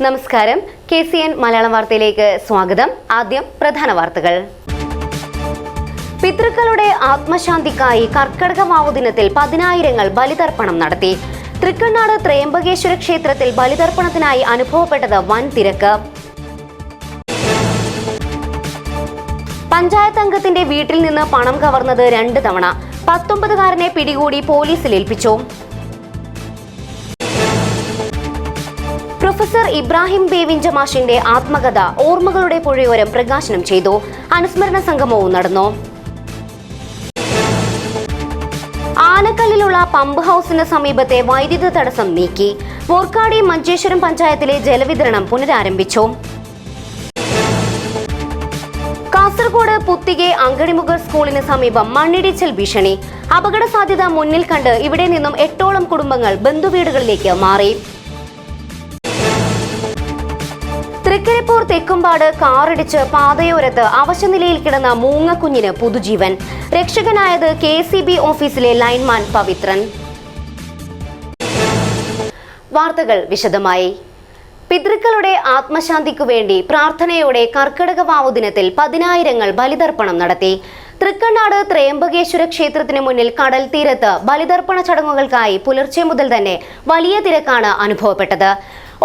നമസ്കാരം. KCN മലയാളം വാർത്തയിലേക്ക് സ്വാഗതം. ആദ്യം പ്രധാന വാർത്തകൾ. പിതൃക്കളുടെ ആത്മശാന്തിക്കായി കർക്കടക വാവു ദിനത്തിൽ 10,000 ബലിതർപ്പണം നടത്തി. തൃക്കണ്ണാട് ത്രയംബകേശ്വര ക്ഷേത്രത്തിൽ ബലിതർപ്പണത്തിനായി അനുഭവപ്പെട്ടത് വൻ തിരക്ക്. പഞ്ചായത്ത് അംഗത്തിന്റെ വീട്ടിൽ നിന്ന് പണം കവർന്നത് 2 തവണ. 19കാരനെ പിടികൂടി പോലീസിൽ ഏൽപ്പിച്ചു. പ്രൊഫസർ ഇബ്രാഹിം ബേവിഞ്ച മാഷിന്റെ ആത്മകഥ ഓർമ്മകളുടെ പുഴയോരം പ്രകാശനം ചെയ്തു. അനുസ്മരണ സംഗമവും നടന്നു. ആനക്കല്ലിലുള്ള പമ്പ് ഹൌസിന് സമീപത്തെ വൈദ്യുത തടസ്സം നീക്കി. വോർക്കാടി മഞ്ചേശ്വരം പഞ്ചായത്തിലെ ജലവിതരണം പുനരാരംഭിച്ചു. കാസർഗോഡ് പുത്തികെ അങ്കണിമുഖർ സ്കൂളിന് സമീപം മണ്ണിടിച്ചിൽ ഭീഷണി. അപകട സാധ്യത മുന്നിൽ കണ്ട് ഇവിടെ നിന്നും 8ഓളം കുടുംബങ്ങൾ ബന്ധുവീടുകളിലേക്ക് മാറി. തൃക്കരിപ്പൂർ തെക്കുംപാട് കാറിടിച്ച് പാതയോരത്ത് അവശനിലയിൽ കിടന്ന മൂങ്ങക്കുഞ്ഞിന് പുതുജീവൻ. രക്ഷകനായത് KCB ഓഫീസിലെ ലൈൻമാൻ പവിത്രൻ. വാർത്തകൾ വിശദമായി. പിതൃക്കളുടെ ആത്മശാന്തിക്കു വേണ്ടി പ്രാർത്ഥനയോടെ കർക്കടക വാവു ദിനത്തിൽ 10,000 ബലിതർപ്പണം നടത്തി. തൃക്കണ്ണാട് ത്രയംബകേശ്വര ക്ഷേത്രത്തിന് മുന്നിൽ കടൽ തീരത്ത് ബലിതർപ്പണ ചടങ്ങുകൾക്കായി പുലർച്ചെ മുതൽ തന്നെ വലിയ തിരക്കാണ് അനുഭവപ്പെട്ടത്.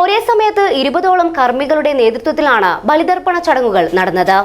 ഒരേ സമയത്ത് 20ഓളം കർമ്മികളുടെ നേതൃത്വത്തിലാണ് ബലിതർപ്പണ ചടങ്ങുകൾ നടന്നത്.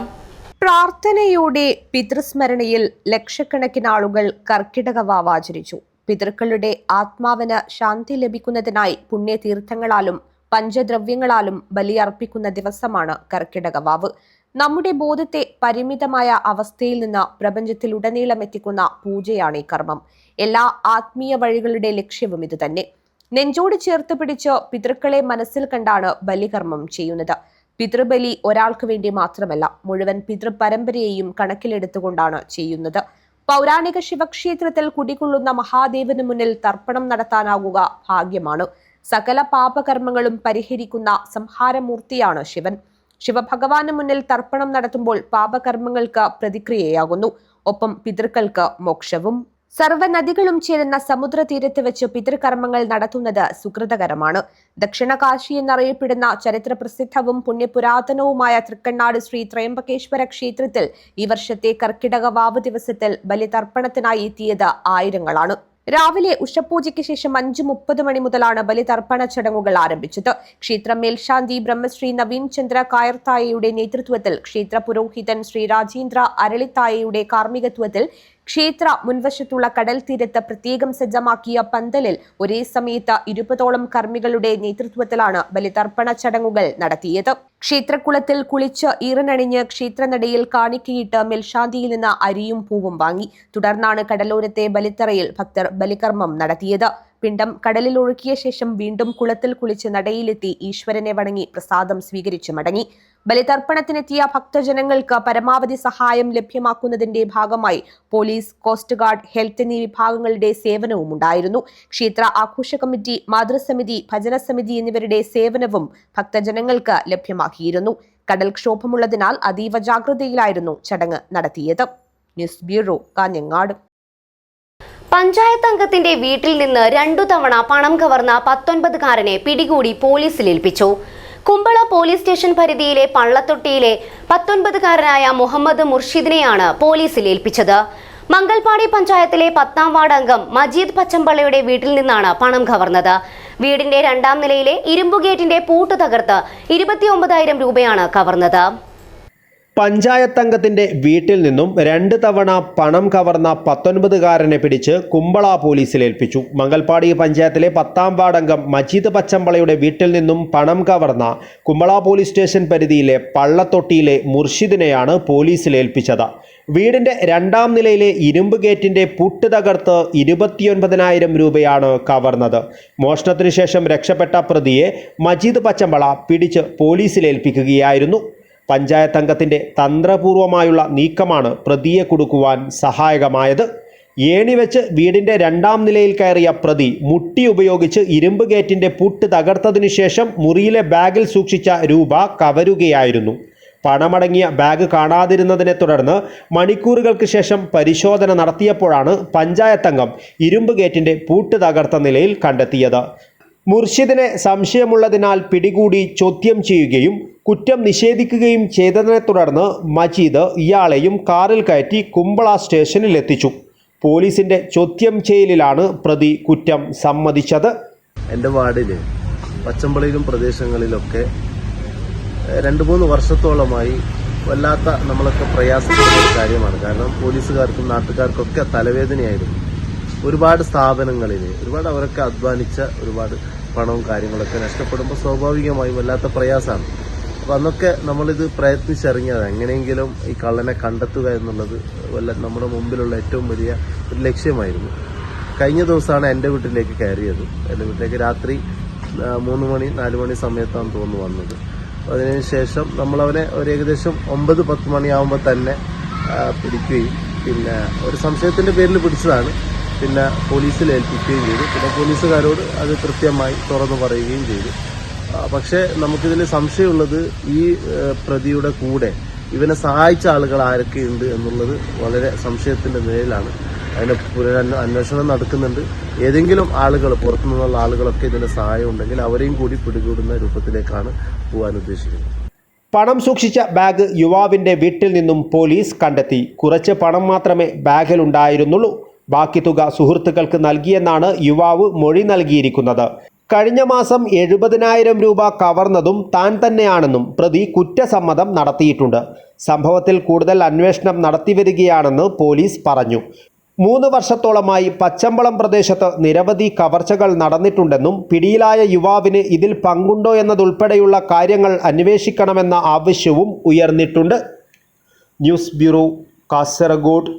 പ്രാർത്ഥനയോടെ പിതൃസ്മരണയിൽ ലക്ഷക്കണക്കിന് ആളുകൾ കർക്കിടക വാവ് ആചരിച്ചു. പിതൃക്കളുടെ ആത്മാവിന് ശാന്തി ലഭിക്കുന്നതിനായി പുണ്യതീർത്ഥങ്ങളാലും പഞ്ചദ്രവ്യങ്ങളാലും ബലിയർപ്പിക്കുന്ന ദിവസമാണ് കർക്കിടക വാവ്. നമ്മുടെ ബോധത്തെ പരിമിതമായ അവസ്ഥയിൽ നിന്ന് പ്രപഞ്ചത്തിലുടനീളം എത്തിക്കുന്ന പൂജയാണ് ഈ കർമ്മം. എല്ലാ ആത്മീയ വഴികളുടെ ലക്ഷ്യവും ഇതുതന്നെ. നെഞ്ചോട് ചേർത്ത് പിടിച്ച് പിതൃക്കളെ മനസ്സിൽ കണ്ടാണ് ബലികർമ്മം ചെയ്യുന്നത്. പിതൃബലി ഒരാൾക്ക് വേണ്ടി മാത്രമല്ല, മുഴുവൻ പിതൃപരമ്പരയെയും കണക്കിലെടുത്തുകൊണ്ടാണ് ചെയ്യുന്നത്. പൗരാണിക ശിവക്ഷേത്രത്തിൽ കുടികൊള്ളുന്ന മഹാദേവന് മുന്നിൽ തർപ്പണം നടത്താനാകുക ഭാഗ്യമാണ്. സകല പാപകർമ്മങ്ങളും പരിഹരിക്കുന്ന സംഹാരമൂർത്തിയാണ് ശിവൻ. ശിവഭഗവാന് മുന്നിൽ തർപ്പണം നടത്തുമ്പോൾ പാപകർമ്മങ്ങൾക്ക് പ്രതിക്രിയയാകുന്നു, ഒപ്പം പിതൃക്കൾക്ക് മോക്ഷവും. സർവ്വനദികളും ചേരുന്ന സമുദ്രതീരത്ത് വെച്ച് പിതൃകർമ്മങ്ങൾ നടത്തുന്നത് സുകൃതകരമാണ്. ദക്ഷിണ കാശി എന്നറിയപ്പെടുന്ന ചരിത്ര പ്രസിദ്ധവും പുണ്യപുരാതനവുമായ തൃക്കണ്ണാട് ശ്രീ ത്രയംബകേശ്വര ക്ഷേത്രത്തിൽ ഈ വർഷത്തെ കർക്കിടക വാവ് ദിവസത്തിൽ ബലിതർപ്പണത്തിനായി എത്തിയത് ആയിരങ്ങളാണ്. രാവിലെ ഉഷപൂജയ്ക്ക് ശേഷം 5:30 മണി മുതലാണ് ബലിതർപ്പണ ചടങ്ങുകൾ ആരംഭിച്ചത്. ക്ഷേത്ര മേൽശാന്തി ബ്രഹ്മശ്രീ നവീൻ ചന്ദ്ര കായർത്തായയുടെ നേതൃത്വത്തിൽ, ക്ഷേത്ര പുരോഹിതൻ ശ്രീ രാജേന്ദ്ര അരളിത്തായയുടെ കാർമ്മികത്വത്തിൽ ക്ഷേത്ര മുൻവശത്തുള്ള കടൽ തീരത്ത് പ്രത്യേകം സജ്ജമാക്കിയ പന്തലിൽ ഒരേ സമയത്ത് 20ഓളം കർമ്മികളുടെ നേതൃത്വത്തിലാണ് ബലിതർപ്പണ ചടങ്ങുകൾ നടത്തിയത്. ക്ഷേത്രക്കുളത്തിൽ കുളിച്ച് ഈറനണിഞ്ഞ് ക്ഷേത്രനടയിൽ കാണിക്കയിട്ട് മേൽശാന്തിയിൽ നിന്ന് അരിയും പൂവും വാങ്ങി. തുടർന്നാണ് കടലോരത്തെ ബലിത്തറയിൽ ഭക്തർ ബലികർമ്മം നടത്തിയത്. പിണ്ടം കടലിൽ ഒഴുക്കിയ ശേഷം വീണ്ടും കുളത്തിൽ കുളിച്ച് നടയിലെത്തി ഈശ്വരനെ വണങ്ങി പ്രസാദം സ്വീകരിച്ചു മടങ്ങി. ബലിതർപ്പണത്തിനെത്തിയ ഭക്തജനങ്ങൾക്ക് പരമാവധി സഹായം ലഭ്യമാക്കുന്നതിന്റെ ഭാഗമായി പോലീസ്, കോസ്റ്റ് ഗാർഡ്, ഹെൽത്ത് എന്നീ വിഭാഗങ്ങളുടെ സേവനവും ഉണ്ടായിരുന്നു. ക്ഷേത്ര ആഘോഷ കമ്മിറ്റി, മാതൃസമിതി, ഭജനസമിതി എന്നിവരുടെ സേവനവും ഭക്തജനങ്ങൾക്ക് ലഭ്യമാക്കിയിരുന്നു. കടൽക്ഷോഭമുള്ളതിനാൽ അതീവ ജാഗ്രതയിലായിരുന്നു ചടങ്ങ് നടത്തിയത്. News bureau, Kanhangad. പഞ്ചായത്ത് അംഗത്തിന്റെ വീട്ടിൽ നിന്ന് 2 തവണ പണം കവർന്ന 19കാരനെ പിടികൂടി പോലീസിൽ ഏൽപ്പിച്ചു. കുമ്പള പോലീസ് സ്റ്റേഷൻ പരിധിയിലെ പള്ളത്തൊട്ടിയിലെ 19കാരനായ മുഹമ്മദ് മുർഷിദിനെയാണ് പോലീസിൽ ഏൽപ്പിച്ചത്. മംഗൽപാടി പഞ്ചായത്തിലെ 10ാം വാർഡ് അംഗം മജീദ് പച്ചമ്പള്ളയുടെ വീട്ടിൽ നിന്നാണ് പണം കവർന്നത്. വീടിന്റെ 2ാം നിലയിലെ ഇരുമ്പുഗേറ്റിന്റെ പൂട്ട് തകർത്ത് 29,000 രൂപയാണ് കവർന്നത്. പഞ്ചായത്ത് അംഗത്തിന്റെ വീട്ടിൽ നിന്നും 2 തവണ പണം കവർന്ന 19കാരനെ പിടിച്ച് കുമ്പള പോലീസിൽ ഏൽപ്പിച്ചു. മംഗൽപാടി പഞ്ചായത്തിലെ 10ാം വാർഡ് അംഗം മജീദ് പച്ചമ്പളയുടെ വീട്ടിൽ നിന്നും പണം കവർന്ന കുമ്പള പോലീസ് സ്റ്റേഷൻ പരിധിയിലെ പള്ളത്തൊട്ടിയിലെ മുർഷിദിനെയാണ് പോലീസിൽ ഏൽപ്പിച്ചത്. വീടിന്റെ 2ാം നിലയിലെ ഇരുമ്പ് ഗേറ്റിന്റെ പൂട്ട് തകർത്ത് 29,000 രൂപയാണ് കവർന്നത്. മോഷണത്തിനു ശേഷം രക്ഷപ്പെട്ട പ്രതിയെ മജീദ് പച്ചമ്പള പിടിച്ച് പോലീസിൽ ഏൽപ്പിക്കുകയായിരുന്നു. പഞ്ചായത്ത് അംഗത്തിൻ്റെ തന്ത്രപൂർവമായുള്ള നീക്കമാണ് പ്രതിയെ കുടുക്കുവാൻ സഹായകമായത്. ഏണി വെച്ച് വീടിൻ്റെ 2ാം നിലയിൽ കയറിയ പ്രതി മുട്ടി ഉപയോഗിച്ച് ഇരുമ്പ് ഗേറ്റിൻ്റെ പൂട്ട് തകർത്തതിനു ശേഷം മുറിയിലെ ബാഗിൽ സൂക്ഷിച്ച രൂപ കവരുകയായിരുന്നു. പണമടങ്ങിയ ബാഗ് കാണാതിരുന്നതിനെ തുടർന്ന് മണിക്കൂറുകൾക്ക് ശേഷം പരിശോധന നടത്തിയപ്പോഴാണ് പഞ്ചായത്ത് അംഗം ഇരുമ്പ് ഗേറ്റിൻ്റെ പൂട്ട് തകർത്ത നിലയിൽ കണ്ടെത്തിയത്. മുർഷിദിനെ സംശയമുള്ളതിനാൽ പിടികൂടി ചോദ്യം ചെയ്യുകയും കുറ്റം നിഷേധിക്കുകയും ചെയ്തതിനെ തുടർന്ന് മജീദ് ഇയാളെയും കാറിൽ കയറ്റി കുമ്പള സ്റ്റേഷനിലെത്തിച്ചു. പോലീസിന്റെ ചോദ്യം ചെയ്യലിലാണ് പ്രതി കുറ്റം സമ്മതിച്ചത്. എൻ്റെ വാർഡിൽ പച്ചമ്പളിയിലും പ്രദേശങ്ങളിലൊക്കെ 2-3 വർഷത്തോളമായി വല്ലാത്ത നമ്മളൊക്കെ പ്രയാസപ്പെടുന്ന ഒരു കാര്യമാണ്. കാരണം പോലീസുകാർക്കും നാട്ടുകാർക്കൊക്കെ തലവേദനയായിരുന്നു. ഒരുപാട് സ്ഥാപനങ്ങളിൽ അവരൊക്കെ അധ്വാനിച്ച ഒരുപാട് പണവും കാര്യങ്ങളൊക്കെ നഷ്ടപ്പെടുമ്പോൾ സ്വാഭാവികമായും വല്ലാത്ത പ്രയാസമാണ്. അപ്പോൾ അന്നൊക്കെ നമ്മളിത് പ്രയത്നിച്ചിറങ്ങിയത് എങ്ങനെയെങ്കിലും ഈ കള്ളനെ കണ്ടെത്തുക എന്നുള്ളത് നമ്മുടെ മുമ്പിലുള്ള ഏറ്റവും വലിയ ഒരു ലക്ഷ്യമായിരുന്നു. കഴിഞ്ഞ ദിവസമാണ് എൻ്റെ വീട്ടിലേക്ക് കയറിയത്. എൻ്റെ വീട്ടിലേക്ക് രാത്രി 3 മണി 4 മണി സമയത്താണ് തോന്നുന്നു വന്നത്. അതിനുശേഷം നമ്മളവനെ ഒരു ഏകദേശം 9-10 മണിയാകുമ്പോൾ തന്നെ പിടിക്കുകയും പിന്നെ ഒരു സംശയത്തിൻ്റെ പേരിൽ പിടിച്ചതാണ്. പിന്നെ പോലീസിൽ ഏൽപ്പിക്കുകയും ചെയ്തു. പിന്നെ പോലീസുകാരോട് അത് കൃത്യമായി തുറന്നു പറയുകയും ചെയ്തു. പക്ഷേ നമുക്കിതിൽ സംശയമുള്ളത് ഈ പ്രതിയുടെ കൂടെ ഇവനെ സഹായിച്ച ആളുകൾ ആരൊക്കെയുണ്ട് എന്നുള്ളത് വളരെ സംശയത്തിൻ്റെ നിലയിലാണ്. അതിന് അന്വേഷണം നടക്കുന്നുണ്ട്. ഏതെങ്കിലും ആളുകൾ പുറത്തുനിന്നുള്ള ആളുകളൊക്കെ ഇതിന് സഹായം ഉണ്ടെങ്കിൽ അവരെയും കൂടി പിടികൂടുന്ന രൂപത്തിലേക്കാണ് പോകാൻ ഉദ്ദേശിക്കുന്നത്. പണം സൂക്ഷിച്ച ബാഗ് യുവാവിന്റെ വീട്ടിൽ നിന്നും പോലീസ് കണ്ടെത്തി. കുറച്ച് പണം മാത്രമേ ബാഗിലുണ്ടായിരുന്നുള്ളൂ. ബാക്കി തുക സുഹൃത്തുക്കൾക്ക് നൽകിയെന്നാണ് യുവാവ് മൊഴി നൽകിയിരിക്കുന്നത്. കഴിഞ്ഞ മാസം 70,000 രൂപ കവർന്നതും താൻ തന്നെയാണെന്നും പ്രതി കുറ്റസമ്മതം നടത്തിയിട്ടുണ്ട്. സംഭവത്തിൽ കൂടുതൽ അന്വേഷണം നടത്തിവരികയാണെന്ന് പോലീസ് പറഞ്ഞു. 3 വർഷത്തോളമായി പച്ചമ്പളം പ്രദേശത്ത് നിരവധി കവർച്ചകൾ നടന്നിട്ടുണ്ടെന്നും പിടിയിലായ യുവാവിന് ഇതിൽ പങ്കുണ്ടോ എന്നതുൾപ്പെടെയുള്ള കാര്യങ്ങൾ അന്വേഷിക്കണമെന്ന ആവശ്യവും ഉയർന്നിട്ടുണ്ട്. News bureau, Kasaragod.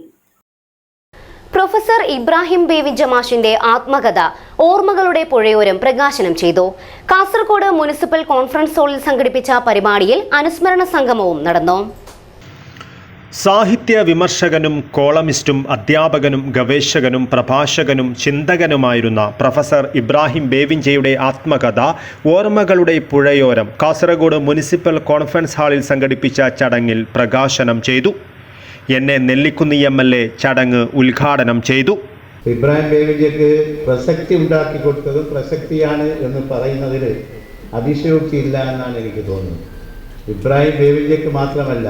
Professor Ibrahim Baby ജമാഷിന്റെ ആത്മകഥ ഓർമ്മകളുടെ പുഴയോരം പ്രകാശനം ചെയ്തു. കാസർഗോഡ് മുനിസിപ്പൽ കോൺഫറൻസ് ഹാളിൽ സംഘടിപ്പിച്ച പരിപാടിയിൽ അനുസ്മരണ സംഗമവും നടന്നു. സാഹിത്യ വിമർശകനും കോളമിസ്റ്റും അധ്യാപകനും ഗവേഷകനും പ്രഭാഷകനും ചിന്തകനുമായിരുന്ന പ്രൊഫസർ ഇബ്രാഹിം ബേവിഞ്ചയുടെ ആത്മകഥ ഓർമ്മകളുടെ പുഴയോരം കാസർഗോഡ് മുനിസിപ്പൽ കോൺഫറൻസ് ഹാളിൽ സംഘടിപ്പിച്ച ചടങ്ങിൽ പ്രകാശനം ചെയ്തു. എന്നെ നെല്ലിക്കുന്നി MLA ചടങ്ങ് ഉദ്ഘാടനം ചെയ്തു. ഇബ്രാഹിം ബേവിഞ്ചയ്ക്ക് പ്രസക്തി ഉണ്ടാക്കി കൊടുത്തത് പ്രസക്തിയാണ് എന്ന് പറയുന്നതിൽ അതിശയോക്തിയില്ല എന്നാണ് എനിക്ക് തോന്നുന്നത്. ഇബ്രാഹിം ബേവിഞ്ചയ്ക്ക് മാത്രമല്ല,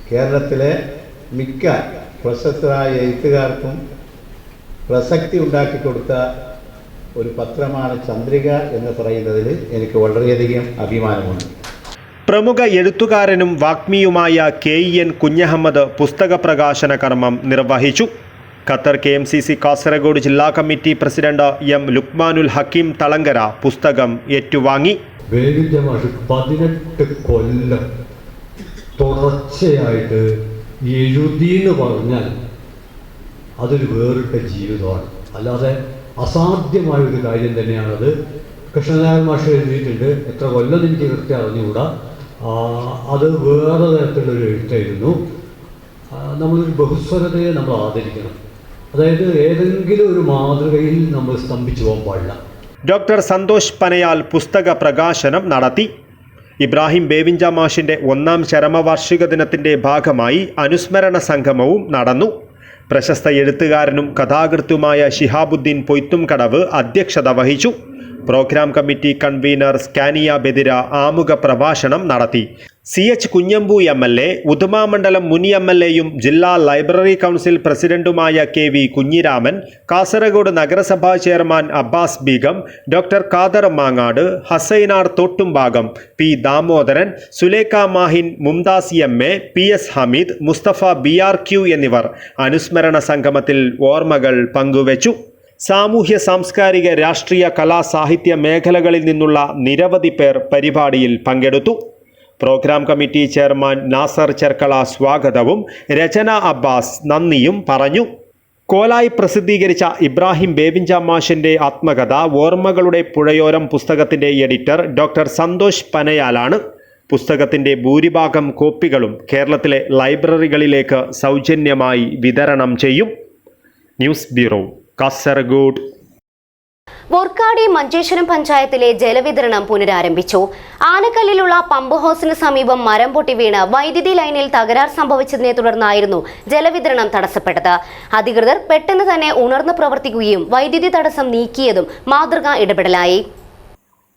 കേരളത്തിലെ മിക്ക പ്രശസ്തരായ എഴുത്തുകാർക്കും പ്രസക്തി ഉണ്ടാക്കി കൊടുത്ത ഒരു പത്രമാണ് ചന്ദ്രിക എന്ന് പറയുന്നതിൽ എനിക്ക് വളരെയധികം അഭിമാനമുണ്ട്. പ്രമുഖ എഴുത്തുകാരനും വാഗ്മിയുമായ KEN കുഞ്ഞഹമ്മദ് പുസ്തക പ്രകാശന കർമ്മം നിർവഹിച്ചു. ഖത്തർ KMCC കാസർഗോഡ് ജില്ലാ committee president M Luqmanul Hakeem Thalangara പുസ്തകം ഏറ്റുവാങ്ങി. 18 കൊല്ലം തുടർച്ചയായിട്ട് എഴുതിയെന്ന് പറഞ്ഞാൽ അതൊരു വേറിട്ട ജീവിതമാണ്. അല്ലാതെ അസാധ്യമായൊരു കാര്യം തന്നെയാണത്. കൃഷ്ണനാരായണ മാഷ് എഴുതിയിട്ടുണ്ട്. എത്ര കൊല്ലം എനിക്ക് കൃത്യം അറിഞ്ഞുകൂടാ. അത് വേറെ തരത്തിലുള്ളൊരു എഴുത്തായിരുന്നു. നമ്മളൊരു ബഹുസ്വരതയെ നമ്മൾ ആദരിക്കണം. അതായത് ഏതെങ്കിലും ഒരു മാതൃകയിൽ നമ്മൾ സ്തംഭിച്ചു പോകാൻ പാടില്ല. ഡോക്ടർ സന്തോഷ് പനയാൽ പുസ്തക പ്രകാശനം നടത്തി. ഇബ്രാഹിം ബേവിഞ്ച മാഷിൻ്റെ 1ാം ചരമവാർഷിക ദിനത്തിൻ്റെ ഭാഗമായി അനുസ്മരണ സംഗമവും നടന്നു. പ്രശസ്ത എഴുത്തുകാരനും കഥാകൃത്തുമായ ശിഹാബുദ്ദീൻ പൊയ്ത്തുംകടവ് അധ്യക്ഷത വഹിച്ചു. Programme committee convener Scania Bedira ആമുഖ പ്രഭാഷണം നടത്തി. CH കുഞ്ഞമ്പു MLA, ഉദുമ മണ്ഡലം മുൻ MLAയും ജില്ലാ ലൈബ്രറി കൗൺസിൽ പ്രസിഡന്റുമായ KV കുഞ്ഞിരാമൻ, കാസർഗോഡ് നഗരസഭാ chairman Abbas Begum, doctor Khader Mangad, Hasainar Thottumbhagam, P Damodaran, Sulekha Mahin, Mumtaz MA, PS Hameed, Musthafa BRQ എന്നിവർ അനുസ്മരണ സംഗമത്തിൽ ഓർമ്മകൾ പങ്കുവച്ചു. സാമൂഹ്യ സാംസ്കാരിക രാഷ്ട്രീയ കലാ സാഹിത്യ മേഖലകളിൽ നിന്നുള്ള നിരവധി പേർ പരിപാടിയിൽ പങ്കെടുത്തു. Programme committee chairman Nasar Cherkala സ്വാഗതവും രചന അബ്ബാസ് നന്ദിയും പറഞ്ഞു. കോലായി പ്രസിദ്ധീകരിച്ച ഇബ്രാഹിം ബേവിഞ്ച മാഷിൻ്റെ ആത്മകഥ ഓർമ്മകളുടെ പുഴയോരം പുസ്തകത്തിൻ്റെ എഡിറ്റർ ഡോക്ടർ സന്തോഷ് പനയാലാണ്. പുസ്തകത്തിൻ്റെ ഭൂരിഭാഗം കോപ്പികളും കേരളത്തിലെ ലൈബ്രറികളിലേക്ക് സൗജന്യമായി വിതരണം ചെയ്യും. News bureau, Kasaragod. വോർക്കാടി മഞ്ചേശ്വരം പഞ്ചായത്തിലെ ജലവിതരണം പുനരാരംഭിച്ചു. ആനക്കല്ലിലുള്ള പമ്പ് ഹൗസിന് സമീപം മരം പൊട്ടി വീണ് വൈദ്യുതി ലൈനിൽ തകരാർ സംഭവിച്ചതിനെ തുടർന്നായിരുന്നു ജലവിതരണം തടസ്സപ്പെട്ടത്. അധികൃതർ പെട്ടെന്ന് തന്നെ ഉണർന്നു പ്രവർത്തിക്കുകയും വൈദ്യുതി തടസ്സം നീക്കിയതും മാതൃകാ ഇടപെടലായി.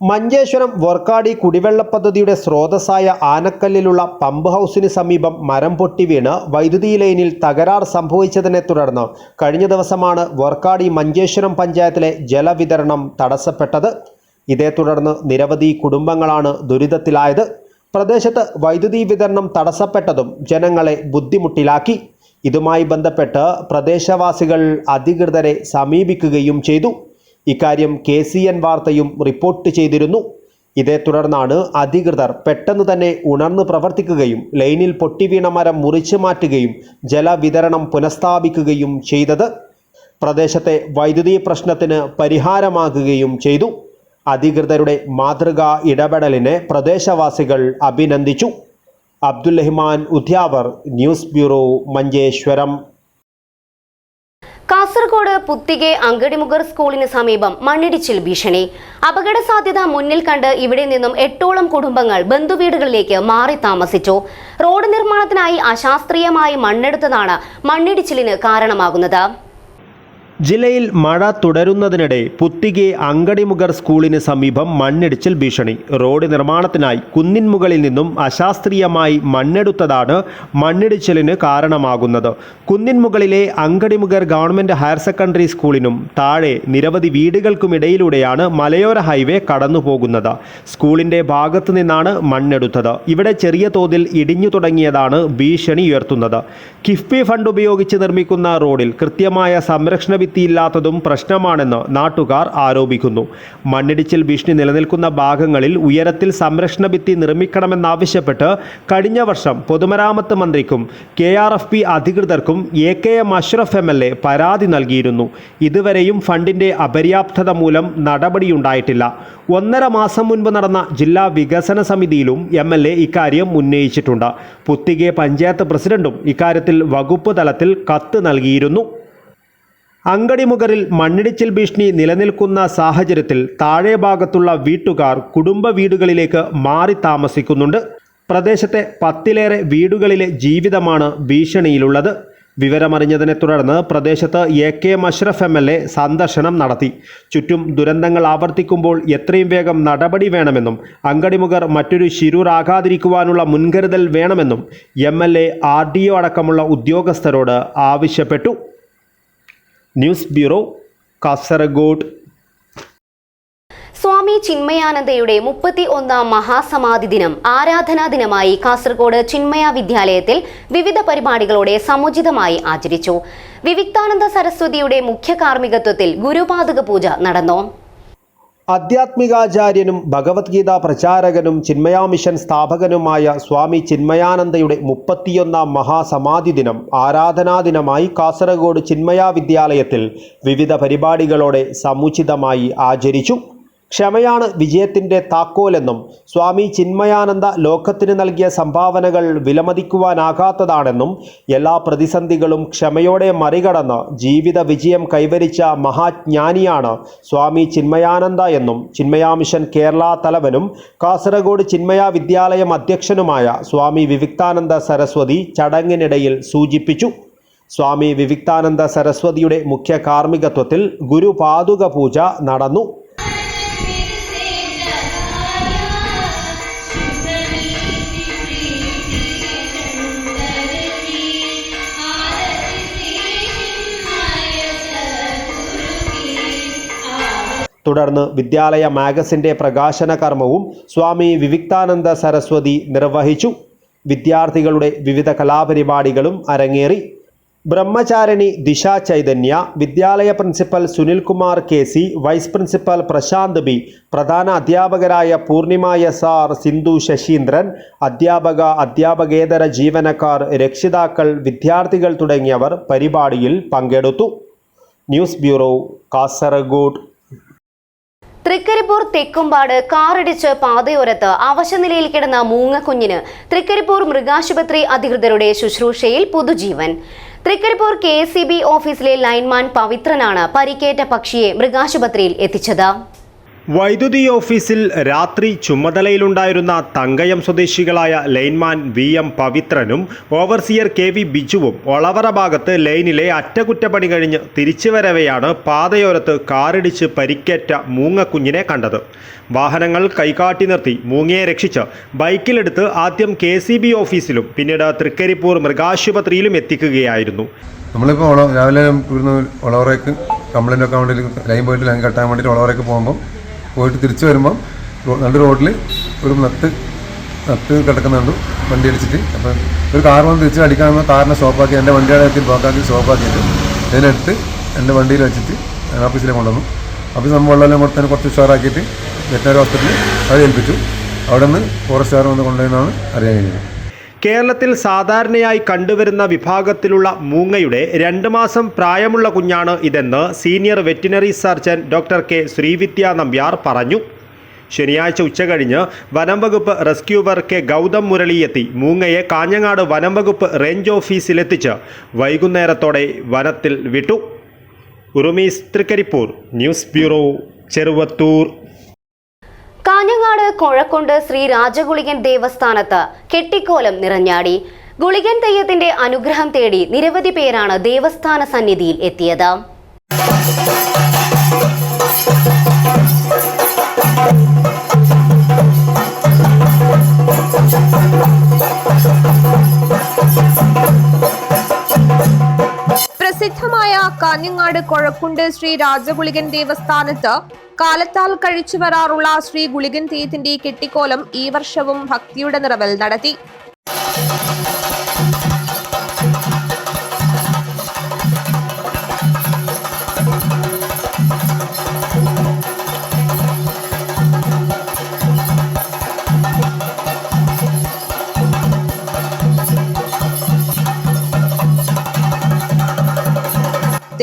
മഞ്ചേശ്വരം വർക്കാടി കുടിവെള്ള പദ്ധതിയുടെ സ്രോതസ്സായ ആനക്കല്ലിലുള്ള പമ്പ് ഹൗസിന് സമീപം മരം പൊട്ടി വീണ് വൈദ്യുതി ലൈനിൽ തകരാർ സംഭവിച്ചതിനെ തുടർന്ന് കഴിഞ്ഞ ദിവസമാണ് വർക്കാടി മഞ്ചേശ്വരം പഞ്ചായത്തിലെ ജലവിതരണം തടസ്സപ്പെട്ടത്. ഇതേ തുടർന്ന് നിരവധി കുടുംബങ്ങളാണ് ദുരിതത്തിലായത്. പ്രദേശത്ത് വൈദ്യുതി വിതരണം തടസ്സപ്പെട്ടതും ജനങ്ങളെ ബുദ്ധിമുട്ടിലാക്കി. ഇതുമായി ബന്ധപ്പെട്ട് പ്രദേശവാസികൾ അധികൃതരെ സമീപിക്കുകയും ചെയ്തു. ഇക്കാര്യം KCN വാർത്തയും റിപ്പോർട്ട് ചെയ്തിരുന്നു. ഇതേ തുടർന്നാണ് അധികൃതർ പെട്ടെന്ന് തന്നെ ഉണർന്ന് പ്രവർത്തിക്കുകയും ലൈനിൽ പൊട്ടിവീണ മരം മുറിച്ചു മാറ്റുകയും ജലവിതരണം പുനഃസ്ഥാപിക്കുകയും ചെയ്തത്. പ്രദേശത്തെ വൈദ്യുതി പ്രശ്നത്തിന് പരിഹാരമാകുകയും ചെയ്തു. അധികൃതരുടെ മാതൃകാ ഇടപെടലിനെ പ്രദേശവാസികൾ അഭിനന്ദിച്ചു. Abdul Rahman Udyavar, news bureau, Manjeshwaram. കാസർഗോഡ് പുത്തികെ അങ്കടിമുഗർ സ്കൂളിന് സമീപം മണ്ണിടിച്ചിൽ ഭീഷണി. അപകട സാധ്യത മുന്നിൽ കണ്ട് ഇവിടെ നിന്നും 8ഓളം കുടുംബങ്ങൾ ബന്ധുവീടുകളിലേക്ക് മാറി താമസിച്ചു. റോഡ് നിർമ്മാണത്തിനായി അശാസ്ത്രീയമായി മണ്ണെടുത്തതാണ് മണ്ണിടിച്ചിലിന് കാരണമാകുന്നത്. ജില്ലയിൽ മഴ തുടരുന്നതിനിടെ പുത്തികെ അങ്കടിമുഗർ സ്കൂളിന് സമീപം മണ്ണിടിച്ചിൽ ഭീഷണി. റോഡ് നിർമ്മാണത്തിനായി കുന്നിൻ മുകളിൽ നിന്നും അശാസ്ത്രീയമായി മണ്ണെടുത്തതാണ് മണ്ണിടിച്ചിലിന് കാരണമാകുന്നത്. കുന്നിൻ മുകളിലെ അങ്കടിമുഗർ ഗവൺമെൻറ് ഹയർ സെക്കൻഡറി സ്കൂളിനും താഴെ നിരവധി വീടുകൾക്കുമിടയിലൂടെയാണ് മലയോര ഹൈവേ കടന്നു പോകുന്നത്. സ്കൂളിൻ്റെ ഭാഗത്തു നിന്നാണ് മണ്ണെടുത്തത്. ഇവിടെ ചെറിയ തോതിൽ ഇടിഞ്ഞു തുടങ്ങിയതാണ് ഭീഷണി ഉയർത്തുന്നത്. കിഫ്ബി ഫണ്ട് ഉപയോഗിച്ച് നിർമ്മിക്കുന്ന റോഡിൽ കൃത്യമായ സംരക്ഷണ ഭിത്തിയില്ലാത്തതും പ്രശ്നമാണെന്ന് നാട്ടുകാർ ആരോപിക്കുന്നു. മണ്ണിടിച്ചിൽ ഭീഷണി നിലനിൽക്കുന്ന ഭാഗങ്ങളിൽ ഉയരത്തിൽ സംരക്ഷണ ഭിത്തി നിർമ്മിക്കണമെന്നാവശ്യപ്പെട്ട് കഴിഞ്ഞ വർഷം പൊതുമരാമത്ത് മന്ത്രിക്കും KRFP അധികൃതർക്കും AKM അഷ്റഫ് MLA പരാതി നൽകിയിരുന്നു. ഇതുവരെയും ഫണ്ടിൻ്റെ അപര്യാപ്തത മൂലം നടപടിയുണ്ടായിട്ടില്ല. 1.5 മാസം മുൻപ് നടന്ന ജില്ലാ വികസന സമിതിയിലും MLA ഇക്കാര്യം ഉന്നയിച്ചിട്ടുണ്ട്. പുത്തികെ പഞ്ചായത്ത് പ്രസിഡന്റും ഇക്കാര്യത്തിൽ വകുപ്പ് തലത്തിൽ കത്ത് നൽകിയിരുന്നു. അങ്കടിമുഗറിൽ മണ്ണിടിച്ചിൽ ഭീഷണി നിലനിൽക്കുന്ന സാഹചര്യത്തിൽ താഴെ ഭാഗത്തുള്ള വീട്ടുകാർ കുടുംബ വീടുകളിലേക്ക് മാറി താമസിക്കുന്നുണ്ട്. പ്രദേശത്തെ 10ലേറെ വീടുകളിലെ ജീവിതമാണ് ഭീഷണിയിലുള്ളത്. വിവരമറിഞ്ഞതിനെ തുടർന്ന് പ്രദേശത്ത് AKM അഷ്റഫ് MLA സന്ദർശനം നടത്തി. ചുറ്റും ദുരന്തങ്ങൾ ആവർത്തിക്കുമ്പോൾ എത്രയും വേഗം നടപടി വേണമെന്നും അങ്കടിമുഗർ മറ്റൊരു ശിരൂരാകാതിരിക്കുവാനുള്ള മുൻകരുതൽ വേണമെന്നും MLA RDO അടക്കമുള്ള ഉദ്യോഗസ്ഥരോട് ആവശ്യപ്പെട്ടു. News bureau, Kasaragod. സ്വാമി ചിന്മയാനന്ദയുടെ 31ാം മഹാസമാധി ദിനം ആരാധനാ ദിനമായി കാസർഗോഡ് ചിന്മയ വിദ്യാലയത്തിൽ വിവിധ പരിപാടികളോടെ സമുചിതമായി ആചരിച്ചു. വിവിക്താനന്ദ സരസ്വതിയുടെ മുഖ്യ കാർമ്മികത്വത്തിൽ ഗുരുപാദുക പൂജ നടന്നു. ആധ്യാത്മികാചാര്യനും ഭഗവത്ഗീത പ്രചാരകനും ചിന്മയ മിഷൻ സ്ഥാപകനുമായ സ്വാമി ചിന്മയാനന്ദയുടെ 31ാം മഹാസമാധി ദിനം ആരാധനാ ദിനമായി കാസർഗോഡ് ചിന്മയ വിദ്യാലയത്തിൽ വിവിധ പരിപാടികളോടെ സമുചിതമായി ആചരിച്ചു. ക്ഷമയാണ് വിജയത്തിൻ്റെ താക്കോലെന്നും സ്വാമി ചിന്മയാനന്ദ ലോകത്തിന് നൽകിയ സംഭാവനകൾ വിലമതിക്കുവാനാകാത്തതാണെന്നും എല്ലാ പ്രതിസന്ധികളും ക്ഷമയോടെ മറികടന്ന് ജീവിത വിജയം കൈവരിച്ച മഹാജ്ഞാനിയാണ് സ്വാമി ചിന്മയാനന്ദ എന്നും ചിന്മയ മിഷൻ കേരള തലവനും കാസർഗോഡ് ചിന്മയ വിദ്യാലയം അധ്യക്ഷനുമായ സ്വാമി വിവിക്താനന്ദ സരസ്വതി ചടങ്ങിനിടയിൽ സൂചിപ്പിച്ചു. സ്വാമി വിവിക്താനന്ദ സരസ്വതിയുടെ മുഖ്യ കാർമ്മികത്വത്തിൽ ഗുരുപാദുക പൂജ നടന്നു. തുടർന്ന് വിദ്യാലയ മാഗസിൻ്റെ പ്രകാശന കർമ്മവും സ്വാമി വിവിക്താനന്ദ സരസ്വതി നിർവഹിച്ചു. വിദ്യാർത്ഥികളുടെ വിവിധ കലാപരിപാടികളും അരങ്ങേറി. ബ്രഹ്മചാരിണി ദിശ ചൈതന്യ, വിദ്യാലയ principal Sunilkumar KC, vice principal Prashanth B, പ്രധാന അധ്യാപകരായ പൂർണിമ SR, സിന്ധു ശശീന്ദ്രൻ, അധ്യാപകേതര ജീവനക്കാർ, രക്ഷിതാക്കൾ, വിദ്യാർത്ഥികൾ തുടങ്ങിയവർ പരിപാടിയിൽ പങ്കെടുത്തു. News bureau, Kasaragod. തൃക്കരിപ്പൂർ തെക്കുംപാട് കാറിടിച്ച് പാതയോരത്ത് അവശനിലയിൽ കിടന്ന മൂങ്ങക്കുഞ്ഞിന് തൃക്കരിപ്പൂർ മൃഗാശുപത്രി അധികൃതരുടെ ശുശ്രൂഷയിൽ പുതുജീവൻ. തൃക്കരിപ്പൂർ KSEB ഓഫീസിലെ ലൈൻമാൻ പവിത്രനാണ് പരിക്കേറ്റ പക്ഷിയെ മൃഗാശുപത്രിയിൽ എത്തിച്ചത്. വൈദ്യുതി ഓഫീസിൽ രാത്രി ചുമതലയിലുണ്ടായിരുന്ന തങ്കയം സ്വദേശികളായ ലൈൻമാൻ VM പവിത്രനും ഓവർസിയർ KV ബിജുവും ഒളവറ ഭാഗത്ത് ലൈനിലെ അറ്റകുറ്റപ്പണി കഴിഞ്ഞ് തിരിച്ചു വരവെയാണ് പാതയോരത്ത് കാറിടിച്ച് പരിക്കേറ്റ മൂങ്ങക്കുഞ്ഞിനെ കണ്ടത്. വാഹനങ്ങൾ കൈകാട്ടി നിർത്തി മൂങ്ങയെ രക്ഷിച്ച് ബൈക്കിലെടുത്ത് ആദ്യം KCB ഓഫീസിലും പിന്നീട് തൃക്കരിപ്പൂർ മൃഗാശുപത്രിയിലും എത്തിക്കുകയായിരുന്നു. നമ്മളിപ്പോൾ രാവിലെ ഇവിടുന്ന് ഒളവറയ്ക്ക് കംപ്ലൈൻ്റ് ഒക്കെ വേണ്ടി ലൈൻ പോയിട്ട് ലൈൻ കെട്ടാൻ വേണ്ടിയിട്ട് ഒളവറയ്ക്ക് പോകുമ്പം പോയിട്ട് തിരിച്ചു വരുമ്പം രണ്ട് റോഡിൽ ഒരു നത്ത് കിടക്കുന്നുണ്ട് വണ്ടി അടിച്ചിട്ട്. അപ്പം ഒരു കാർ വന്ന് തിരിച്ച് അടിക്കാമെന്ന് കാറിനെ സ്റ്റോപ്പാക്കി എൻ്റെ വണ്ടിയുടെ ബ്ലോക്കാക്കി സ്റ്റോപ്പാക്കിയിട്ട് ഇതിനെടുത്ത് എൻ്റെ വണ്ടിയിൽ വെച്ചിട്ട് ഓഫീസിലേക്ക് കൊണ്ടുവന്നു. ഓഫീസ് നമ്മൾ വെള്ളമെല്ലാം കൊടുത്തതിന് കുറച്ച് ഉഷാറാക്കിയിട്ട് വെറ്റനറി ഹോസ്പിറ്റലിൽ അത് ഏൽപ്പിച്ചു. അവിടെ നിന്ന് ഫോറസ്റ്റുകാർ വന്ന് കൊണ്ടുവന്നാണ് അറിയാൻ കഴിഞ്ഞത്. കേരളത്തിൽ സാധാരണയായി കണ്ടുവരുന്ന വിഭാഗത്തിലുള്ള മൂങ്ങയുടെ 2 മാസം പ്രായമുള്ള കുഞ്ഞാണ് ഇതെന്ന് senior veterinary surgeon doctor K. Sreevidya Nambiar പറഞ്ഞു. ശനിയാഴ്ച ഉച്ചകഴിഞ്ഞ് വനം വകുപ്പ് റെസ്ക്യൂവർ K. ഗൗതം മുരളി എത്തി മൂങ്ങയെ കാഞ്ഞങ്ങാട് വനം വകുപ്പ് റേഞ്ച് ഓഫീസിലെത്തിച്ച് വൈകുന്നേരത്തോടെ വനത്തിൽ വിട്ടു. ഉറുമീസ്, തൃക്കരിപ്പൂർ. News bureau, Cheruvathur. കാഞ്ഞങ്ങാട് കൊഴക്കൊണ്ട് ശ്രീ രാജഗുളികൻ ദേവസ്ഥാനത്ത് കെട്ടിക്കോലം നിറഞ്ഞാടി. ഗുളികൻ തെയ്യത്തിന്റെ അനുഗ്രഹം തേടി നിരവധി പേരാണ് ദേവസ്ഥാന സന്നിധിയിൽ എത്തിയത്. പ്രസിദ്ധമായ കാഞ്ഞങ്ങാട് കൊഴക്കുണ്ട് ശ്രീ രാജഗുളികൻ ദേവസ്ഥാനത്ത് കാലത്താൽ കഴിച്ചു വരാറുള്ള ശ്രീ ഗുളികൻ തെയ്യത്തിന്റെ കെട്ടിക്കോലം ഈ വർഷവും ഭക്തിയുടെ നിറവിൽ നടത്തി.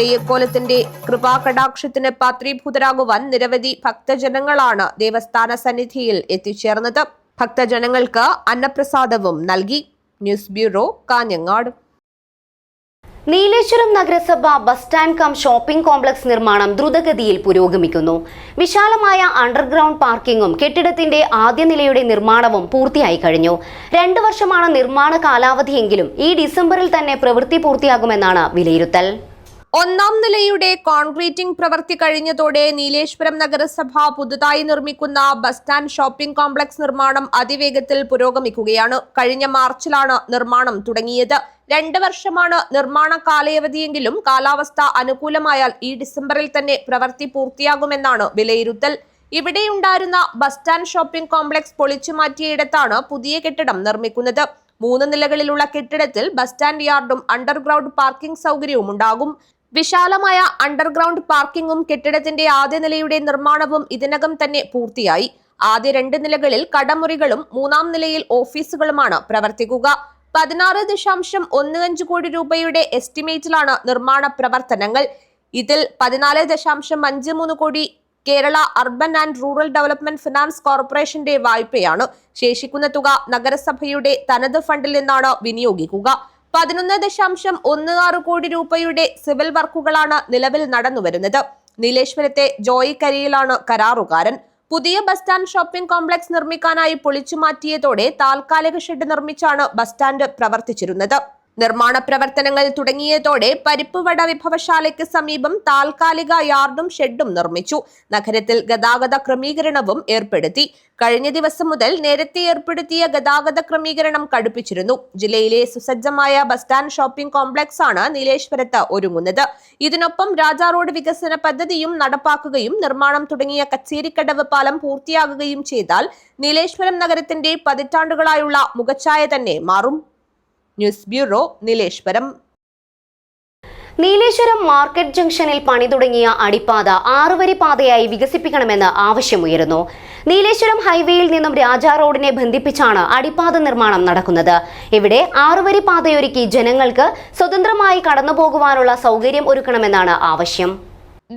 തെയ്യക്കോലത്തിന്റെ കൃപാകടാക്ഷത്തിന് പാത്രീഭൂതരാകുവാൻ നിരവധി ഭക്തജനങ്ങളാണ് ദേവസ്ഥാന സന്നിധിയിൽ എത്തിച്ചേർന്നത്. ഭക്തജനങ്ങൾക്ക് അന്നപ്രസാദവും നൽകി. News bureau, Kanhangad. നീലേശ്വരം നഗരസഭ bus stand cum shopping complex നിർമ്മാണം ദ്രുതഗതിയിൽ പുരോഗമിക്കുന്നു. വിശാലമായ അണ്ടർഗ്രൗണ്ട് പാർക്കിംഗും കെട്ടിടത്തിന്റെ ആദ്യ നിലയുടെ നിർമ്മാണവും പൂർത്തിയായി കഴിഞ്ഞു. 2 വർഷമാണ് നിർമ്മാണ കാലാവധിയെങ്കിലും ഈ ഡിസംബറിൽ തന്നെ പ്രവൃത്തി പൂർത്തിയാകുമെന്നാണ് വിലയിരുത്തൽ. 1ാം നിലയുടെ കോൺക്രീറ്റിംഗ് പ്രവൃത്തി കഴിഞ്ഞതോടെ നീലേശ്വരം നഗരസഭ പുതുതായി നിർമ്മിക്കുന്ന ബസ് സ്റ്റാൻഡ് ഷോപ്പിംഗ് കോംപ്ലക്സ് നിർമ്മാണം അതിവേഗത്തിൽ പുരോഗമിക്കുകയാണ്. കഴിഞ്ഞ മാർച്ചിലാണ് നിർമ്മാണം തുടങ്ങിയത്. 2 വർഷമാണ് നിർമ്മാണ കാലാവധിയെങ്കിലും കാലാവസ്ഥ അനുകൂലമായാൽ ഈ ഡിസംബറിൽ തന്നെ പ്രവൃത്തി പൂർത്തിയാകുമെന്നാണ് വിലയിരുത്തൽ. ഇവിടെയുണ്ടായിരുന്ന ബസ് സ്റ്റാൻഡ് ഷോപ്പിംഗ് കോംപ്ലക്സ് പൊളിച്ചു മാറ്റിയിടത്താണ് പുതിയ കെട്ടിടം നിർമ്മിക്കുന്നത്. 3 നിലകളിലുള്ള കെട്ടിടത്തിൽ ബസ് സ്റ്റാൻഡ് യാർഡും അണ്ടർഗ്രൗണ്ട് പാർക്കിംഗ് സൗകര്യവും ഉണ്ടാകും. വിശാലമായ അണ്ടർഗ്രൗണ്ട് പാർക്കിംഗും കെട്ടിടത്തിന്റെ ആദ്യ നിലയുടെ നിർമ്മാണവും ഇതിനകം തന്നെ പൂർത്തിയായി. ആദ്യ 2 നിലകളിൽ കടമുറികളും 3ാം നിലയിൽ ഓഫീസുകളുമാണ് പ്രവർത്തിക്കുക. 16.15 കോടി രൂപയുടെ എസ്റ്റിമേറ്റിലാണ് നിർമ്മാണ പ്രവർത്തനങ്ങൾ. ഇതിൽ 14.53 കോടി Kerala urban and rural development finance കോർപ്പറേഷന്റെ വായ്പയാണ്. ശേഷിക്കുന്ന തുക നഗരസഭയുടെ തനത് ഫണ്ടിൽ നിന്നാണ് വിനിയോഗിക്കുക. 11.16 കോടി രൂപയുടെ സിവിൽ വർക്കുകളാണ് നിലവിൽ നടന്നുവരുന്നത്. നീലേശ്വരത്തെ ജോയി കരിയിലാണ് കരാറുകാരൻ. പുതിയ ബസ് സ്റ്റാൻഡ് ഷോപ്പിംഗ് കോംപ്ലക്സ് നിർമ്മിക്കാനായി പൊളിച്ചു മാറ്റിയതോടെ താൽക്കാലിക ഷെഡ് നിർമ്മിച്ചാണ് ബസ് സ്റ്റാൻഡ് പ്രവർത്തിച്ചിരുന്നത്. നിർമ്മാണ പ്രവർത്തനങ്ങൾ തുടങ്ങിയതോടെ പരിപ്പുവട വിഭവശാലയ്ക്ക് സമീപം താൽക്കാലിക യാർഡും ഷെഡും നിർമ്മിച്ചു. നഗരത്തിൽ ഗതാഗത ക്രമീകരണവും ഏർപ്പെടുത്തി. കഴിഞ്ഞ ദിവസം മുതൽ നേരത്തെ ഏർപ്പെടുത്തിയ ഗതാഗത ക്രമീകരണം കടുപ്പിച്ചിരുന്നു. ജില്ലയിലെ സുസജ്ജമായ ബസ് സ്റ്റാൻഡ് ഷോപ്പിംഗ് കോംപ്ലക്സ് ആണ് നീലേശ്വരത്ത് ഒരുങ്ങുന്നത്. ഇതിനൊപ്പം രാജാ റോഡ് വികസന പദ്ധതിയും നടപ്പാക്കുകയും നിർമ്മാണം തുടങ്ങിയ കച്ചേരിക്കടവ് പാലം പൂർത്തിയാകുകയും ചെയ്താൽ നീലേശ്വരം നഗരത്തിന്റെ പതിറ്റാണ്ടുകളായുള്ള മുഖച്ഛായ തന്നെ മാറും. News bureau, Nileshwaram. Nileshwaram market ജംഗ്ഷനിൽ പണി തുടങ്ങിയ അടിപ്പാത 6 വരി പാതയായി വികസിപ്പിക്കണമെന്ന് ആവശ്യമുയരുന്നു. നീലേശ്വരം ഹൈവേയിൽ നിന്നും രാജാ റോഡിനെ ബന്ധിപ്പിച്ചാണ് അടിപ്പാത നിർമ്മാണം നടക്കുന്നത്. ഇവിടെ 6 വരി പാതയൊരുക്കി ജനങ്ങൾക്ക് സ്വതന്ത്രമായി കടന്നുപോകുവാനുള്ള സൗകര്യം ഒരുക്കണമെന്നാണ് ആവശ്യം.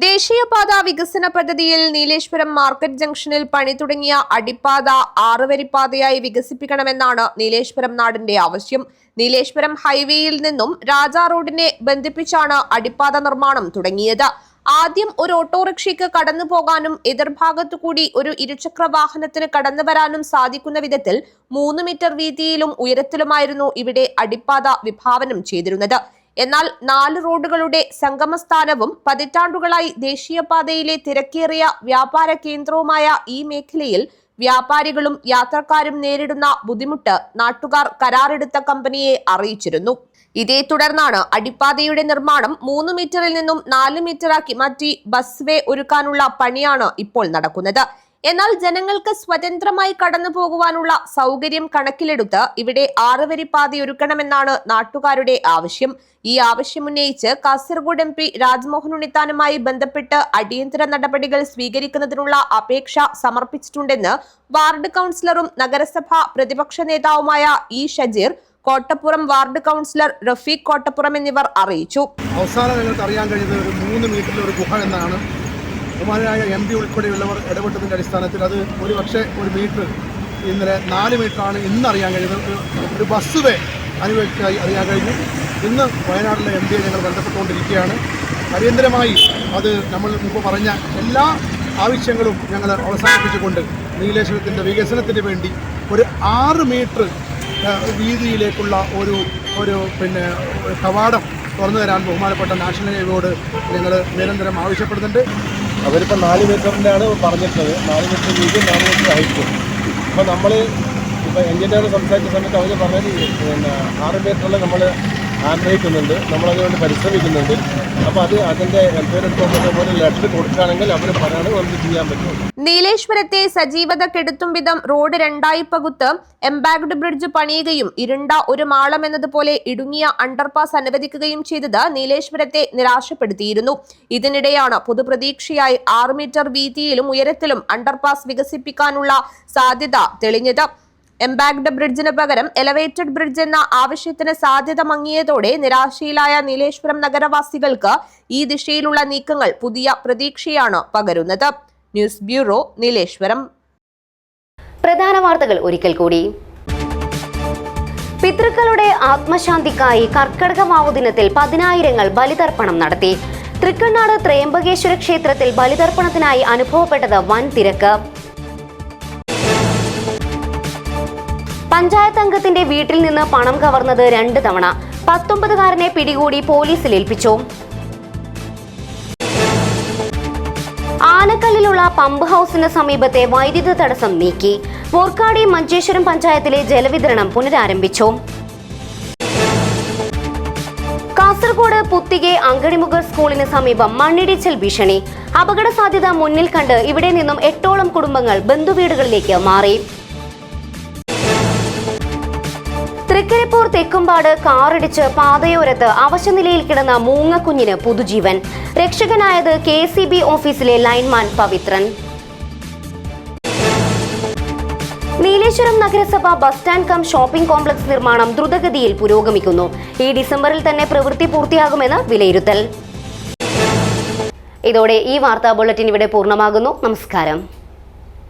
ദേശീയപാത വികസന പദ്ധതിയിൽ നീലേശ്വരം മാർക്കറ്റ് ജംഗ്ഷനിൽ പണി തുടങ്ങിയ അടിപ്പാത 6 വരിപ്പാതയായി വികസിപ്പിക്കണമെന്നാണ് നീലേശ്വരം നാടിന്റെ ആവശ്യം. നീലേശ്വരം ഹൈവേയിൽ നിന്നും രാജാ റോഡിനെ ബന്ധിപ്പിച്ചാണ് അടിപ്പാത നിർമ്മാണം തുടങ്ങിയത്. ആദ്യം ഒരു ഓട്ടോറിക്ഷയ്ക്ക് കടന്നു പോകാനും എതിർഭാഗത്തു കൂടി ഒരു ഇരുചക്ര വാഹനത്തിന് കടന്നു വരാനും സാധിക്കുന്ന വിധത്തിൽ 3 മീറ്റർ വീതിയിലും ഉയരത്തിലുമായിരുന്നു ഇവിടെ അടിപ്പാത വിഭാവനം ചെയ്തിരുന്നത്. എന്നാൽ 4 റോഡുകളുടെ സംഗമസ്ഥാനവും പതിറ്റാണ്ടുകളായി ദേശീയപാതയിലെ തിരക്കേറിയ വ്യാപാര കേന്ദ്രവുമായ ഈ മേഖലയിൽ വ്യാപാരികളും യാത്രക്കാരും നേരിടുന്ന ബുദ്ധിമുട്ട് നാട്ടുകാർ കരാറെടുത്ത കമ്പനിയെ അറിയിച്ചിരുന്നു. ഇതേ തുടർന്നാണ് അടിപ്പാതയുടെ നിർമ്മാണം 3 മീറ്ററിൽ നിന്നും 4 മീറ്ററാക്കി മാറ്റി ബസ് വേ ഒരുക്കാനുള്ള പണിയാണ് ഇപ്പോൾ നടക്കുന്നത്. എന്നാൽ ജനങ്ങൾക്ക് സ്വതന്ത്രമായി കടന്നു പോകുവാനുള്ള സൗകര്യം കണക്കിലെടുത്ത് ഇവിടെ 6 വരി പാതയൊരുക്കണമെന്നാണ് നാട്ടുകാരുടെ ആവശ്യം. ഈ ആവശ്യമുന്നയിച്ച് കാസർഗോഡ് MP രാജ്മോഹൻ ഉണ്ണിത്താനുമായി ബന്ധപ്പെട്ട് അടിയന്തര നടപടികൾ സ്വീകരിക്കുന്നതിനുള്ള അപേക്ഷ സമർപ്പിച്ചിട്ടുണ്ടെന്ന് വാർഡ് കൗൺസിലറും നഗരസഭാ പ്രതിപക്ഷ നേതാവുമായ E Shajeer, Kottappuram ward councillor Rafeeq Kottappuram എന്നിവർ അറിയിച്ചു. അവസാനം ഞങ്ങൾക്ക് അറിയാൻ കഴിയുന്നത് ഒരു 3 മീറ്ററിൽ ഒരു ഗുഹ എന്നാണ്. ബഹുമാനായ MP ഉൾപ്പെടെയുള്ളവർ ഇടപെട്ടതിൻ്റെ അടിസ്ഥാനത്തിൽ അത് ഒരു മീറ്റർ ഇന്നലെ 4 മീറ്ററാണ് ഇന്ന് അറിയാൻ കഴിയുന്നത്. ഒരു ബസ് വേ അനുവദിച്ചായി അറിയാൻ കഴിഞ്ഞു. ഇന്ന് വയനാട്ടിലെ MP ഞങ്ങൾ ബന്ധപ്പെട്ടുകൊണ്ടിരിക്കുകയാണ്. അടിയന്തരമായി അത് നമ്മൾ മുമ്പ് പറഞ്ഞ എല്ലാ ആവശ്യങ്ങളും ഞങ്ങൾ അവസാനിപ്പിച്ചുകൊണ്ട് നീലേശ്വരത്തിൻ്റെ വികസനത്തിന് വേണ്ടി ഒരു 6 മീറ്റർ വീതിയിലേക്കുള്ള ഒരു കവാടം തുറന്നു തരാൻ ബഹുമാനപ്പെട്ട നാഷണൽ ഹൈവേയോട് ഞങ്ങൾ നിരന്തരം ആവശ്യപ്പെടുന്നുണ്ട്. അവരിപ്പോൾ 4 മീറ്ററിൻ്റെ ആണ് പറഞ്ഞിട്ടുള്ളത്. 4 മീറ്റർ വീതി 4 മീറ്റർ ഹൈറ്റ്. അപ്പോൾ നമ്മൾ ഇപ്പോൾ എഞ്ചിനീയർ സംസാരിച്ച സമയത്ത് അവർ പറഞ്ഞത് 6 മീറ്ററിൽ നമ്മൾ ആഗ്രഹിക്കുന്നുണ്ട്, നമ്മളതിനുവേണ്ടി പരിശ്രമിക്കുന്നുണ്ട്. അപ്പോൾ അതിൻ്റെ പോലെ ലെറ്റർ കൊടുക്കുകയാണെങ്കിൽ അവർ പറയാൻ നമുക്ക് ചെയ്യാൻ പറ്റും. നീലേശ്വരത്തെ സജീവത കെടുത്തും വിധം റോഡ് 2ആയി പകുത്ത് എംബാഗ്ഡ് ബ്രിഡ്ജ് പണിയുകയും ഇരുണ്ട ഒരു മാളം എന്നതുപോലെ ഇടുങ്ങിയ അണ്ടർപാസ് അനുവദിക്കുകയും ചെയ്തത് നീലേശ്വരത്തെ നിരാശപ്പെടുത്തിയിരുന്നു. ഇതിനിടെയാണ് പൊതുപ്രതീക്ഷയായി 6 മീറ്റർ വീതിയിലും ഉയരത്തിലും അണ്ടർപാസ് വികസിപ്പിക്കാനുള്ള സാധ്യത തെളിഞ്ഞത്. എംബാഗ്ഡ് ബ്രിഡ്ജിന് പകരം എലവേറ്റഡ് ബ്രിഡ്ജ് എന്ന ആവശ്യത്തിന് സാധ്യത മങ്ങിയതോടെ നിരാശയിലായ നീലേശ്വരം നഗരവാസികൾക്ക് ഈ ദിശയിലുള്ള നീക്കങ്ങൾ പുതിയ പ്രതീക്ഷയാണ് പകരുന്നത്. News bureau, Nileshwaram. പ്രധാന വാർത്തകൾ ഒരിക്കൽ കൂടി. പിതൃക്കളുടെ ആത്മശാന്തിക്കായി കർക്കടക വാവു ദിനത്തിൽ 10,000 ബലിതർപ്പണം നടത്തി. തൃക്കണ്ണാട് ത്രയംബകേശ്വര ക്ഷേത്രത്തിൽ ബലിതർപ്പണത്തിനായി അനുഭവപ്പെട്ടത് വൻ തിരക്ക്. പഞ്ചായത്ത് അംഗത്തിന്റെ വീട്ടിൽ നിന്ന് പണം കവർന്നത് 2 തവണ. 19കാരനെ പിടികൂടി പോലീസിൽ ഏൽപ്പിച്ചു. ആനക്കല്ലിലുള്ള പമ്പ് ഹൌസിന് സമീപത്തെ വൈദ്യുത തടസ്സം നീക്കി. വോർക്കാടി മഞ്ചേശ്വരം പഞ്ചായത്തിലെ ജലവിതരണം പുനരാരംഭിച്ചു. കാസർഗോഡ് പുത്തികെ അങ്കണിമുഖർ സ്കൂളിന് സമീപം മണ്ണിടിച്ചിൽ ഭീഷണി. അപകട സാധ്യത മുന്നിൽ കണ്ട് ഇവിടെ നിന്നും 8ഓളം കുടുംബങ്ങൾ ബന്ധുവീടുകളിലേക്ക് മാറി. തൃക്കരിപ്പൂർ തെക്കുംപാട് കാറിടിച്ച് പാതയോരത്ത് അവശനിലയിൽ കിടന്ന മൂങ്ങക്കുഞ്ഞിന് പുതുജീവൻ. രക്ഷകനായത് KCB ഓഫീസിലെ ലൈൻമാൻ പവിത്രൻ. നീലേശ്വരം നഗരസഭ bus stand cum shopping complex നിർമ്മാണം ദ്രുതഗതിയിൽ പുരോഗമിക്കുന്നു. ഈ ഡിസംബറിൽ തന്നെ പ്രവൃത്തി പൂർത്തിയാകുമെന്ന് വിലയിരുത്തൽ. ഇതോടെ ഈ വാർത്താ ബുള്ളറ്റിൻ ഇവിടെ പൂർണ്ണമാകുന്നു. നമസ്കാരം.